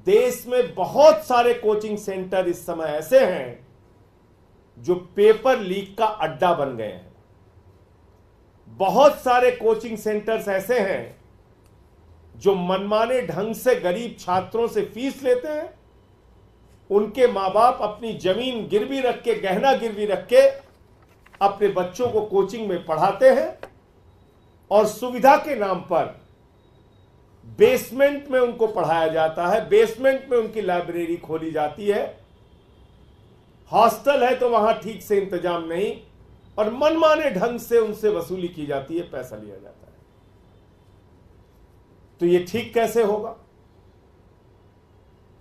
देश में बहुत सारे कोचिंग सेंटर इस समय ऐसे हैं जो पेपर लीक का अड्डा बन गए हैं। बहुत सारे कोचिंग सेंटर्स ऐसे हैं जो मनमाने ढंग से गरीब छात्रों से फीस लेते हैं। उनके मां बाप अपनी जमीन गिरवी रख के, गहना गिरवी रख के अपने बच्चों को कोचिंग में पढ़ाते हैं और सुविधा के नाम पर बेसमेंट में उनको पढ़ाया जाता है। बेसमेंट में उनकी लाइब्रेरी खोली जाती है। हॉस्टल है तो वहां ठीक से इंतजाम नहीं और मनमाने ढंग से उनसे वसूली की जाती है, पैसा लिया जाता है। तो ये ठीक कैसे होगा?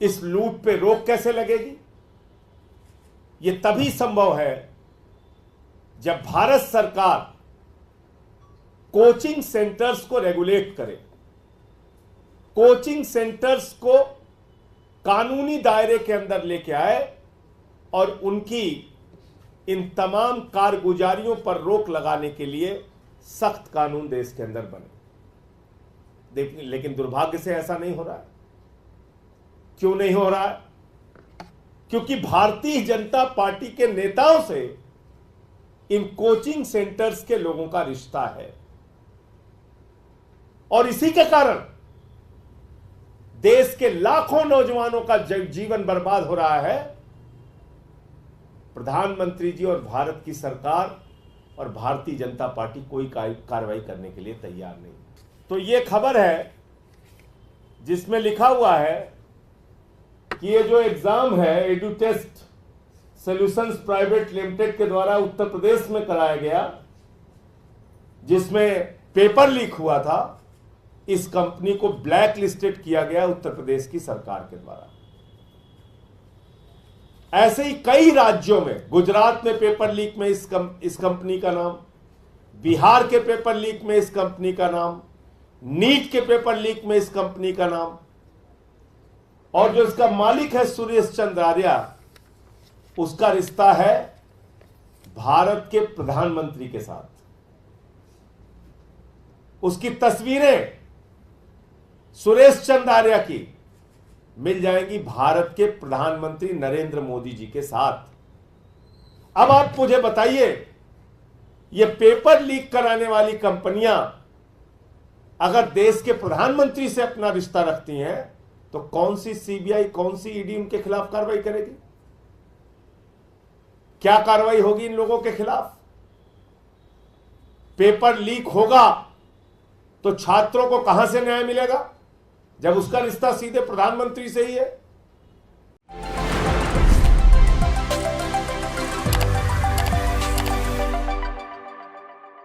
इस लूट पे रोक कैसे लगेगी? ये तभी संभव है जब भारत सरकार कोचिंग सेंटर्स को रेगुलेट करे, कोचिंग सेंटर्स को कानूनी दायरे के अंदर लेके आए और उनकी इन तमाम कारगुजारियों पर रोक लगाने के लिए सख्त कानून देश के अंदर बने। लेकिन दुर्भाग्य से ऐसा नहीं हो रहा है। क्यों नहीं हो रहा है? क्योंकि भारतीय जनता पार्टी के नेताओं से इन कोचिंग सेंटर्स के लोगों का रिश्ता है और इसी के कारण देश के लाखों नौजवानों का जीवन बर्बाद हो रहा है। प्रधानमंत्री जी और भारत की सरकार और भारतीय जनता पार्टी कोई कार्रवाई करने के लिए तैयार नहीं। तो ये खबर है जिसमें लिखा हुआ है कि ये जो एग्जाम है एडुटेस्ट सॉल्यूशंस प्राइवेट लिमिटेड के द्वारा उत्तर प्रदेश में कराया गया, जिसमें पेपर लीक हुआ था, इस कंपनी को ब्लैक लिस्टेड किया गया उत्तर प्रदेश की सरकार के द्वारा। ऐसे ही कई राज्यों में, गुजरात में पेपर लीक में इस कंपनी का नाम, बिहार के पेपर लीक में इस कंपनी का नाम, नीट के पेपर लीक में इस कंपनी का नाम, और जो इसका मालिक है सुरेश चंद्र आर्या, उसका रिश्ता है भारत के प्रधानमंत्री के साथ। उसकी तस्वीरें सुरेश चंद्र आर्या की मिल जाएंगी भारत के प्रधानमंत्री नरेंद्र मोदी जी के साथ। अब आप मुझे बताइए, ये पेपर लीक कराने वाली कंपनियां अगर देश के प्रधानमंत्री से अपना रिश्ता रखती हैं तो कौन सी सीबीआई, कौन सी ईडी उनके खिलाफ कार्रवाई करेगी? क्या कार्रवाई होगी इन लोगों के खिलाफ? पेपर लीक होगा तो छात्रों को कहां से न्याय मिलेगा जब उसका रिश्ता सीधे प्रधानमंत्री से ही है?